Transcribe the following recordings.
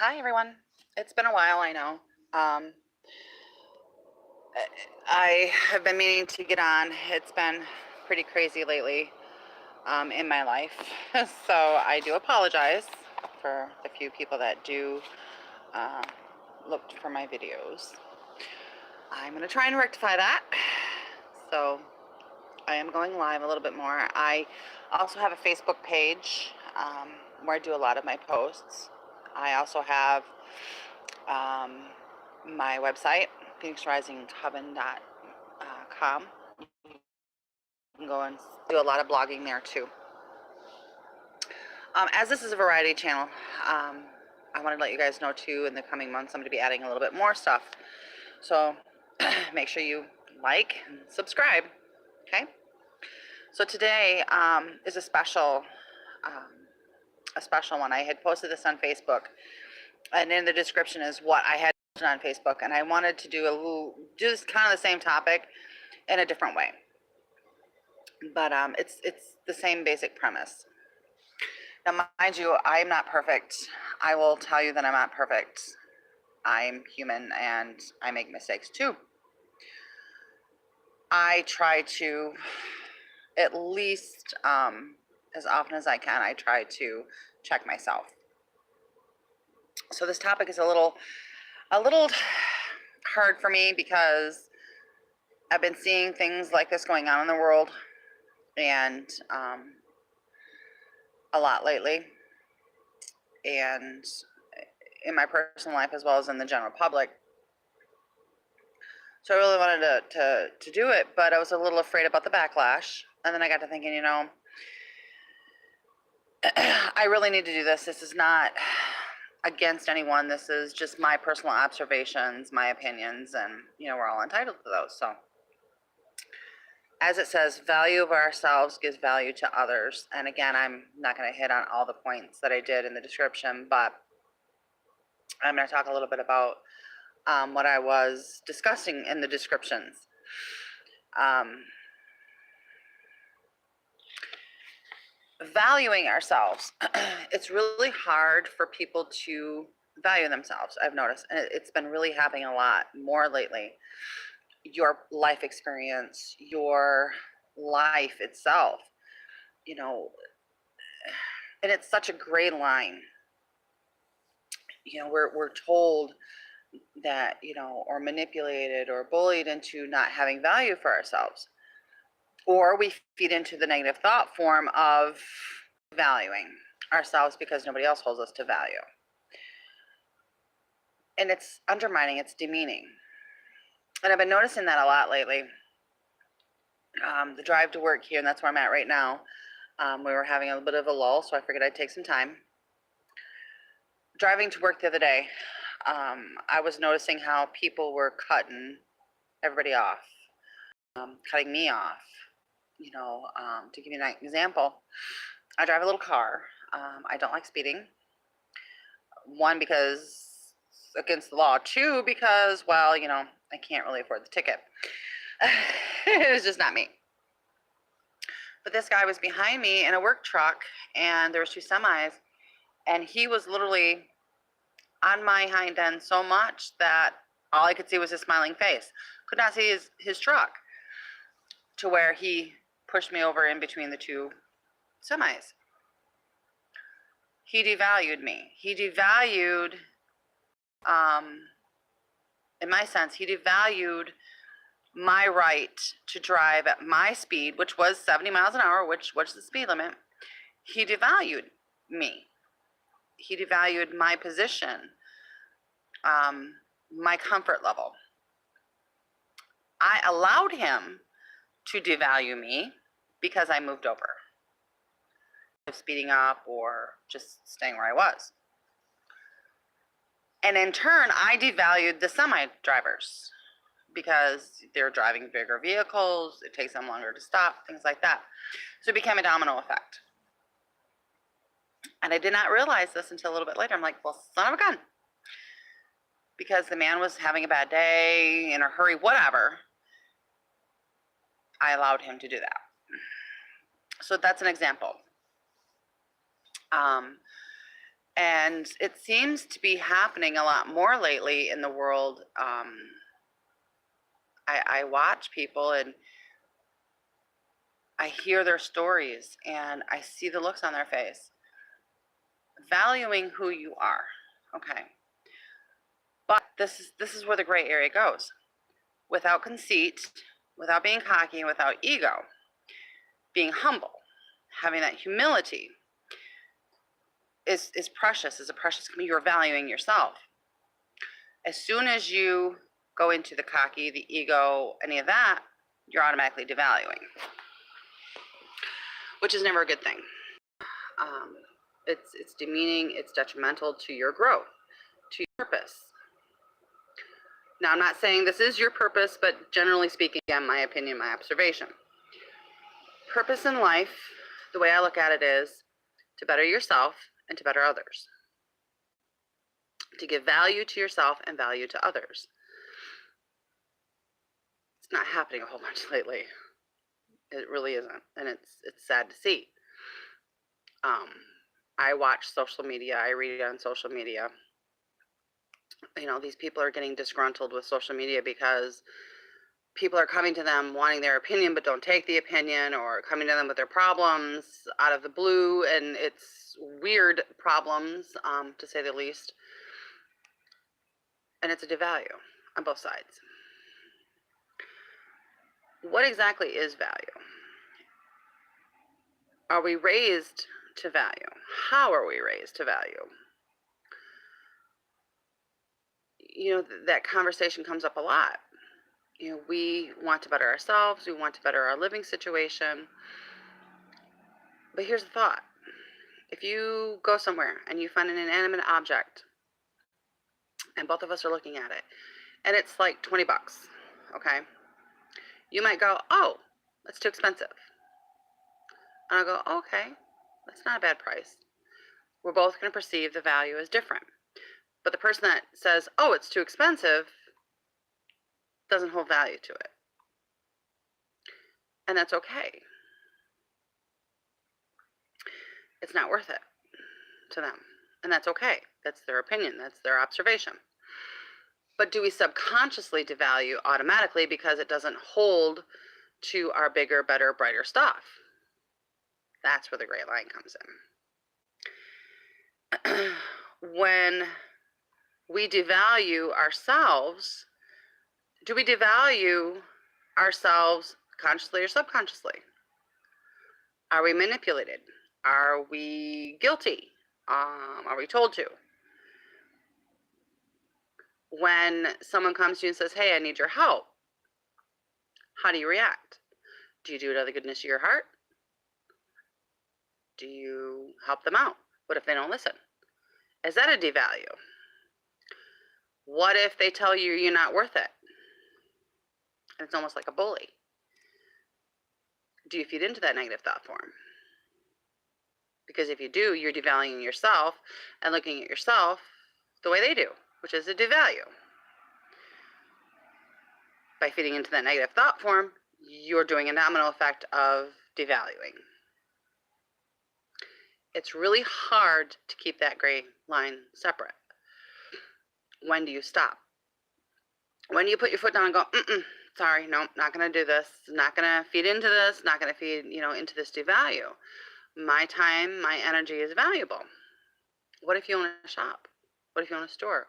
Hi, everyone. It's been a while, I know. Um, I have been meaning to get on. It's been pretty crazy lately in my life. So I do apologize for the few people that do uh, look for my videos. I'm going to try and rectify that. So I am going live a little bit more. I also have a Facebook page where I do a lot of my posts. I also have my website, phoenixrisingcoven.com. You can go and do a lot of blogging there too. As this is a variety channel, I want to let you guys know too, in the coming months, I'm going to be adding a little bit more stuff. So make sure you like and subscribe. Okay. So today is a special one. I had posted this on Facebook, and in the description is what I had on Facebook, and I wanted to do just kind of the same topic in a different way. But it's the same basic premise. Now, mind you, I'm not perfect. I will tell you that I'm not perfect. I'm human and I make mistakes too. I try to, at least as often as I can, I try to check myself. So this topic is a little hard for me because I've been seeing things like this going on in the world, and a lot lately, and in my personal life as well as in the general public. So I really wanted to do it, but I was a little afraid about the backlash. And then I got to thinking, I really need to do this. This is not against anyone. This is just my personal observations, my opinions, and we're all entitled to those. So as it says, value of ourselves gives value to others. And again, I'm not going to hit on all the points that I did in the description, but I'm going to talk a little bit about what I was discussing in the descriptions. Valuing ourselves. It's really hard for people to value themselves, I've noticed. And it's been really happening a lot more lately. Your life experience, your life itself, and it's such a gray line. We're told that, or manipulated or bullied into not having value for ourselves. Or we feed into the negative thought form of valuing ourselves because nobody else holds us to value. And it's undermining, it's demeaning. And I've been noticing that a lot lately. The drive to work here, and that's where I'm at right now, we were having a bit of a lull, so I figured I'd take some time. Driving to work the other day, I was noticing how people were cutting everybody off, cutting me off. To give you an example, I drive a little car. I don't like speeding. One, because it's against the law. Two, because, well, I can't really afford the ticket. It was just not me. But this guy was behind me in a work truck, and there was two semis, and he was literally on my hind end so much that all I could see was his smiling face. Could not see his truck, to where he pushed me over in between the two semis. He devalued me. He devalued, in my sense, he devalued my right to drive at my speed, which was 70 miles an hour, which was the speed limit. He devalued me. He devalued my position, my comfort level. I allowed him to devalue me because I moved over, speeding up or just staying where I was. And in turn, I devalued the semi drivers because they're driving bigger vehicles, it takes them longer to stop, things like that. So it became a domino effect. And I did not realize this until a little bit later. I'm like, well, son of a gun. Because the man was having a bad day, in a hurry, whatever. I allowed him to do that. So that's an example. And it seems to be happening a lot more lately in the world. I watch people and I hear their stories and I see the looks on their face. Valuing who you are, okay. But this is where the gray area goes. Without conceit, without being cocky, without ego, being humble, having that humility is precious, is a precious. You're valuing yourself. As soon as you go into the cocky, the ego, any of that, you're automatically devaluing, which is never a good thing. It's demeaning, it's detrimental to your growth, to your purpose. Now, I'm not saying this is your purpose, but generally speaking, again, my opinion, my observation. Purpose in life, the way I look at it, is to better yourself and to better others. To give value to yourself and value to others. It's not happening a whole bunch lately. It really isn't, and it's sad to see. I watch social media, I read on social media. You know, these people are getting disgruntled with social media because people are coming to them wanting their opinion but don't take the opinion, or coming to them with their problems out of the blue, and it's weird problems, to say the least. And it's a devalue on both sides. What exactly is value? Are we raised to value? How are we raised to value? You know, that conversation comes up a lot. You know, we want to better ourselves, we want to better our living situation. But here's the thought. If you go somewhere and you find an inanimate object, and both of us are looking at it, and it's like 20 bucks, okay? You might go, oh, that's too expensive. And I'll go, okay, that's not a bad price. We're both going to perceive the value as different. But the person that says, oh, it's too expensive, doesn't hold value to it. And that's okay. It's not worth it to them. And that's okay. That's their opinion. That's their observation. But do we subconsciously devalue automatically because it doesn't hold to our bigger, better, brighter stuff? That's where the gray line comes in. When we devalue ourselves, do we devalue ourselves consciously or subconsciously? Are we manipulated? Are we guilty? Are we told to? When someone comes to you and says, hey, I need your help, how do you react? Do you do it out of the goodness of your heart? Do you help them out? What if they don't listen? Is that a devalue? What if they tell you you're not worth it? And it's almost like a bully. Do you feed into that negative thought form? Because if you do, you're devaluing yourself and looking at yourself the way they do, which is a devalue. By feeding into that negative thought form, you're doing a domino effect of devaluing. It's really hard to keep that gray line separate. When do you stop? When do you put your foot down and go, sorry, no, not going to do this, not going to feed into this, not going to feed, into this devalue. My time, my energy is valuable. What if you own a shop? What if you own a store?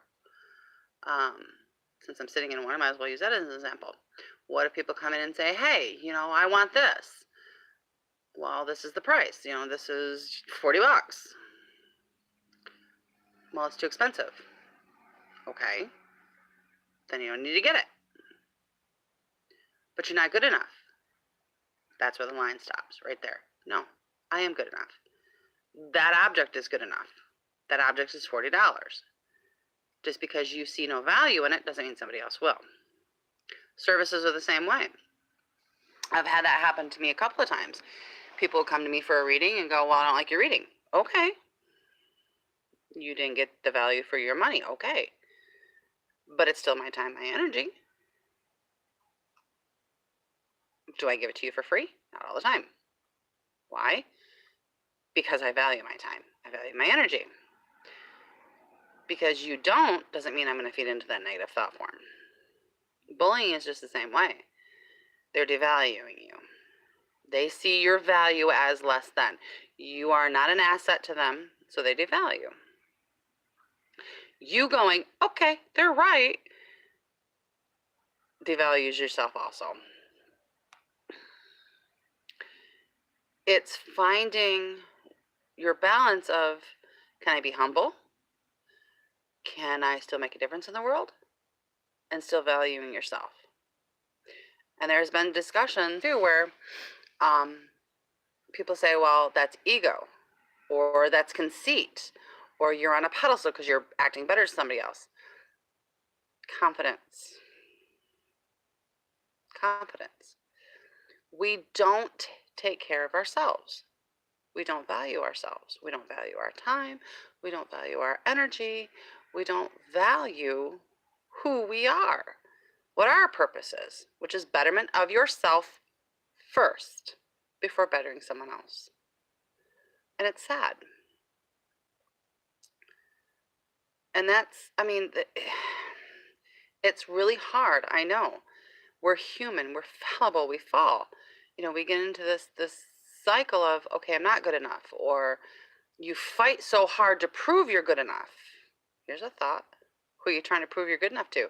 Since I'm sitting in one, I might as well use that as an example. What if people come in and say, hey, I want this? Well, this is the price. This is 40 bucks. Well, it's too expensive. Okay. Then you don't need to get it. But you're not good enough. That's where the line stops, right there. No, I am good enough. That object is good enough. That object is $40. Just because you see no value in it doesn't mean somebody else will. Services are the same way. I've had that happen to me a couple of times. People will come to me for a reading and go, well, I don't like your reading. Okay. You didn't get the value for your money. Okay. But it's still my time, my energy. Do I give it to you for free? Not all the time. Why? Because I value my time. I value my energy. because you don't doesn't mean I'm going to feed into that negative thought form. Bullying is just the same way. They're devaluing you. They see your value as less than. You are not an asset to them, so they devalue. You going, okay, they're right, devalues yourself also. It's finding your balance of, can I be humble? Can I still make a difference in the world? And still valuing yourself. And there's been discussion too where people say, well, that's ego, or that's conceit, or you're on a pedestal because you're acting better than somebody else. Confidence. Confidence. We don't take care of ourselves. We don't value ourselves. We don't value our time. We don't value our energy. We don't value who we are, what our purpose is, which is betterment of yourself first before bettering someone else. And it's sad. And that's, I mean, it's really hard. I know. We're human. We're fallible. We fall. You know, we get into this cycle of, okay, I'm not good enough, or you fight so hard to prove you're good enough. Here's a thought. Who are you trying to prove you're good enough to?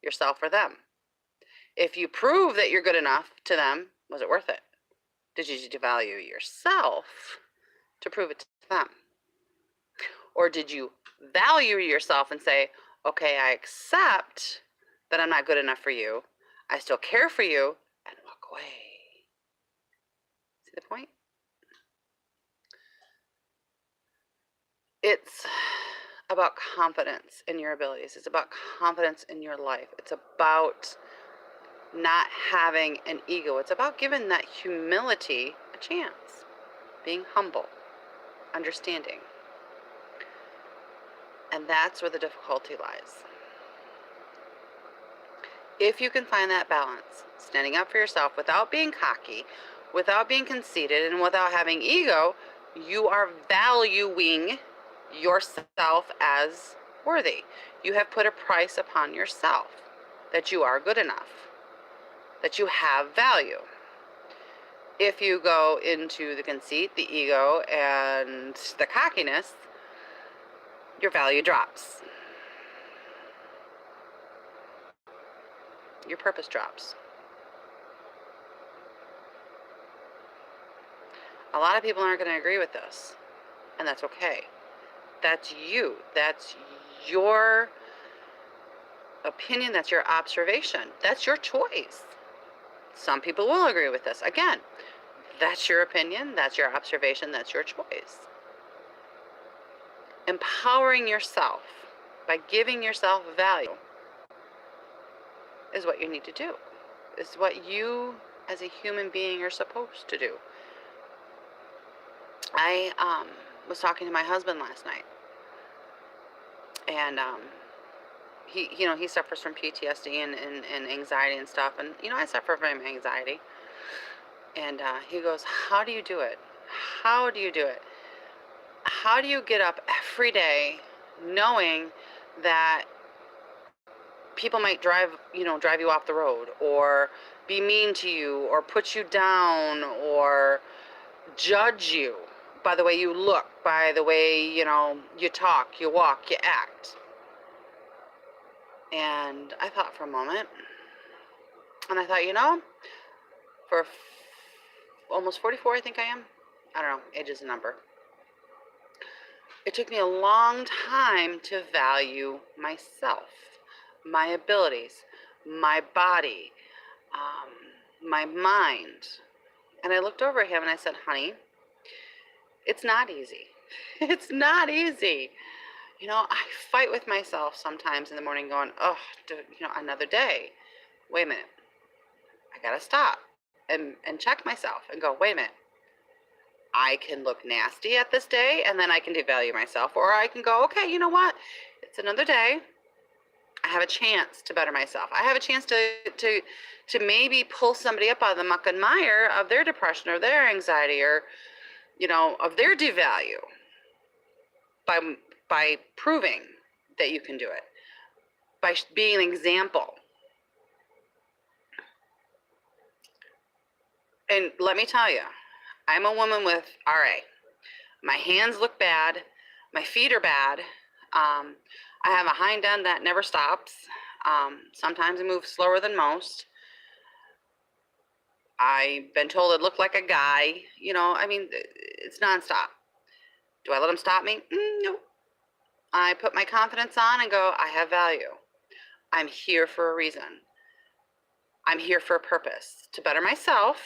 Yourself or them? If you prove that you're good enough to them, was it worth it? Did you devalue yourself to prove it to them? Or did you value yourself and say, okay, I accept that I'm not good enough for you. I still care for you, and walk away. See the point? It's about confidence in your abilities. It's about confidence in your life. It's about not having an ego. It's about giving that humility a chance. Being humble. Understanding. And that's where the difficulty lies. If you can find that balance, standing up for yourself without being cocky, without being conceited, and without having ego, you are valuing yourself as worthy. You have put a price upon yourself, that you are good enough, that you have value. If you go into the conceit, the ego, and the cockiness, your value drops. Your purpose drops. A lot of people aren't going to agree with this, and that's okay. That's you. That's your opinion. That's your observation. That's your choice. Some people will agree with this. Again, that's your opinion. That's your observation. That's your choice. Empowering yourself by giving yourself value is what you need to do. Is what you as a human being are supposed to do. I was talking to my husband last night, and he suffers from PTSD and anxiety and stuff, and I suffer from anxiety. And he goes, "How do you do it? How do you do it? How do you get up every day knowing that people might drive you off the road, or be mean to you, or put you down, or judge you by the way you look, by the way, you talk, you walk, you act?" And I thought for a moment, and I thought, for almost 44, I think I am. I don't know, age is a number. It took me a long time to value myself, my abilities, my body, my mind. And I looked over at him and I said, "Honey, it's not easy. It's not easy. I fight with myself sometimes in the morning going, oh, another day. Wait a minute. I got to stop and check myself and go, wait a minute. I can look nasty at this day, and then I can devalue myself. Or I can go, okay, you know what? It's another day. I have a chance to better myself. I have a chance to maybe pull somebody up out of the muck and mire of their depression or their anxiety, or of their devalue by proving that you can do it. By being an example. And let me tell you, I'm a woman with RA. My hands look bad. My feet are bad. I have a hind end that never stops. Sometimes I move slower than most. I've been told it looked like a guy. You know, I mean, it's nonstop. Do I let them stop me? No. I put my confidence on and go, I have value. I'm here for a reason. I'm here for a purpose, to better myself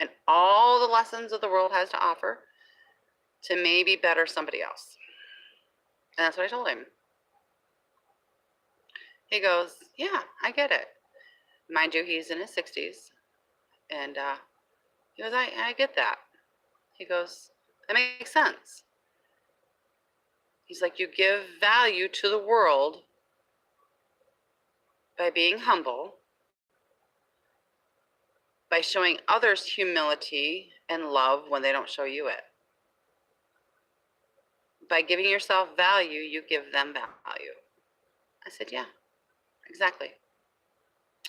and all the lessons that the world has to offer, to maybe better somebody else. And that's what I told him. He goes, yeah, I get it. Mind you, he's in his 60s. And he goes, I get that. He goes, that makes sense. He's like, you give value to the world by being humble, by showing others humility and love when they don't show you it. By giving yourself value, you give them value. I said, yeah, exactly.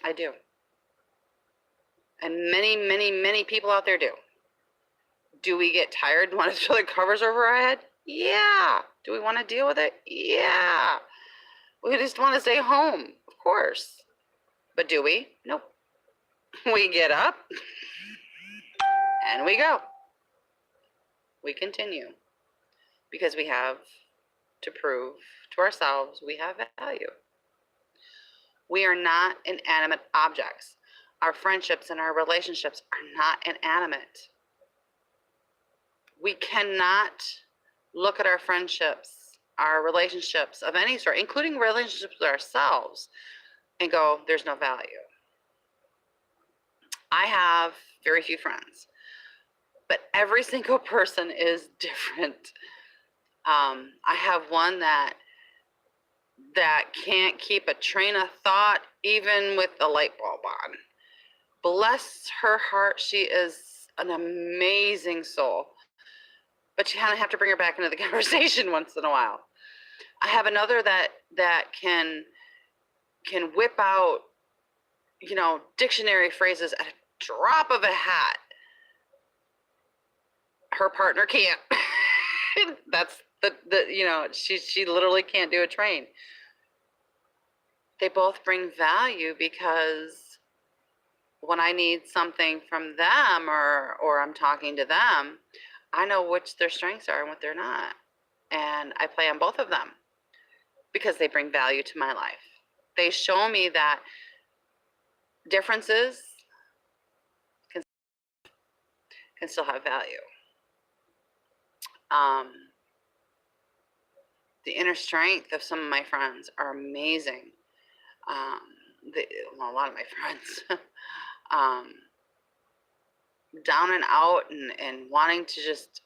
I do. And many, many, many people out there do. Do we get tired and want to throw the covers over our head? Yeah. Do we want to deal with it? Yeah. We just want to stay home, of course. But do we? Nope. We get up and we go. We continue because we have to prove to ourselves we have value. We are not inanimate objects. Our friendships and our relationships are not inanimate. We cannot look at our friendships, our relationships of any sort, including relationships with ourselves, and go, there's no value. I have very few friends, but every single person is different. I have one that can't keep a train of thought even with the light bulb on. Bless her heart, she is an amazing soul, but you kind of have to bring her back into the conversation once in a while. I have another that can whip out, you know, dictionary phrases at a drop of a hat. Her partner can't. That's the you know, she literally can't do a train. They both bring value because when I need something from them or I'm talking to them, I know which their strengths are and what they're not. And I play on both of them because they bring value to my life. They show me that differences can still have value. The inner strength of some of my friends are amazing. A lot of my friends, down and out and wanting to just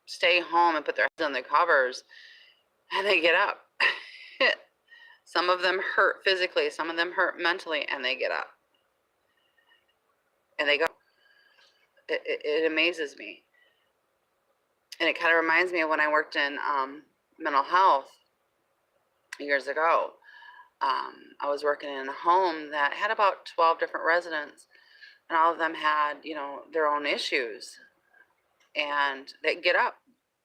stay home and put their heads on the covers, and they get up. Some of them hurt physically, some of them hurt mentally, and they get up. And they go. It amazes me. And it kind of reminds me of when I worked in mental health years ago. I was working in a home that had about 12 different residents, and all of them had, you know, their own issues. And they'd get up,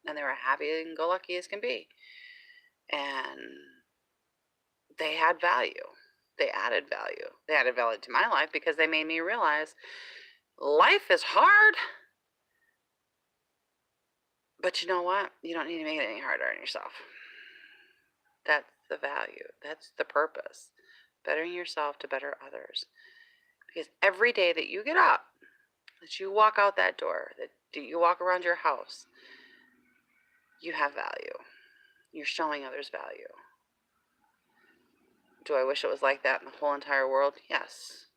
and they were happy and go lucky as can be. And they had value. They added value. They added value to my life because they made me realize life is hard. But you know what? You don't need to make it any harder on yourself. That's the value. That's the purpose. Bettering yourself to better others. Because every day that you get up, that you walk out that door, that you walk around your house, you have value. You're showing others value. Do I wish it was like that in the whole entire world? Yes.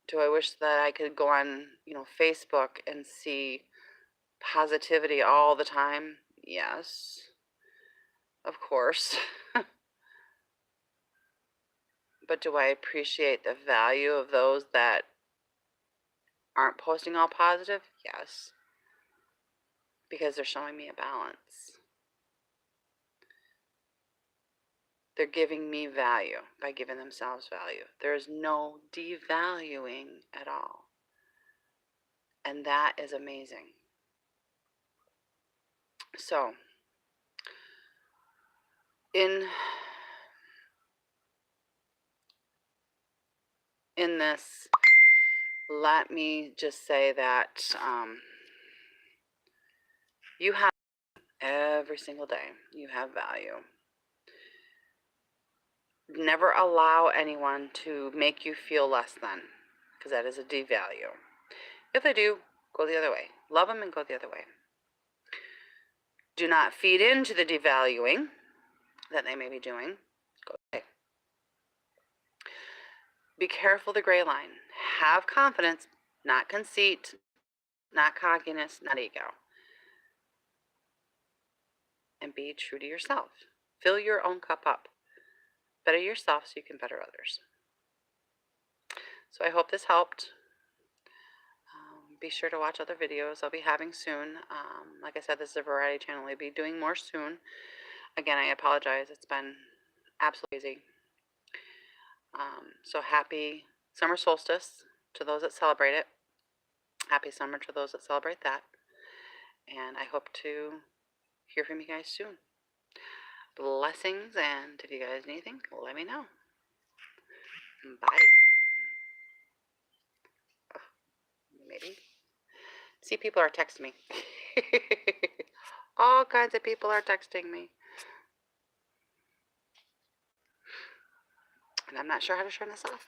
Do I wish that I could go on, you know, Facebook and see positivity all the time? Yes. Of course. But do I appreciate the value of those that aren't posting all positive? Yes. Because they're showing me a balance. They're giving me value by giving themselves value. There is no devaluing at all. And that is amazing. So, in this, let me just say that you have every single day. You have value. Never allow anyone to make you feel less than, because that is a devalue. If they do, go the other way. Love them and go the other way. Do not feed into the devaluing that they may be doing. Go away. Be careful of the gray line. Have confidence, not conceit, not cockiness, not ego. And be true to yourself. Fill your own cup up. Better yourself so you can better others. So I hope this helped. Be sure to watch other videos I'll be having soon. Like I said, this is a variety channel. I'll be doing more soon. Again, I apologize. It's been absolutely easy. So happy summer solstice to those that celebrate it. Happy summer to those that celebrate that. And I hope to hear from you guys soon. Blessings, and if you guys need anything, let me know. Bye. Maybe. See, people are texting me. All kinds of people are texting me. And I'm not sure how to turn this off.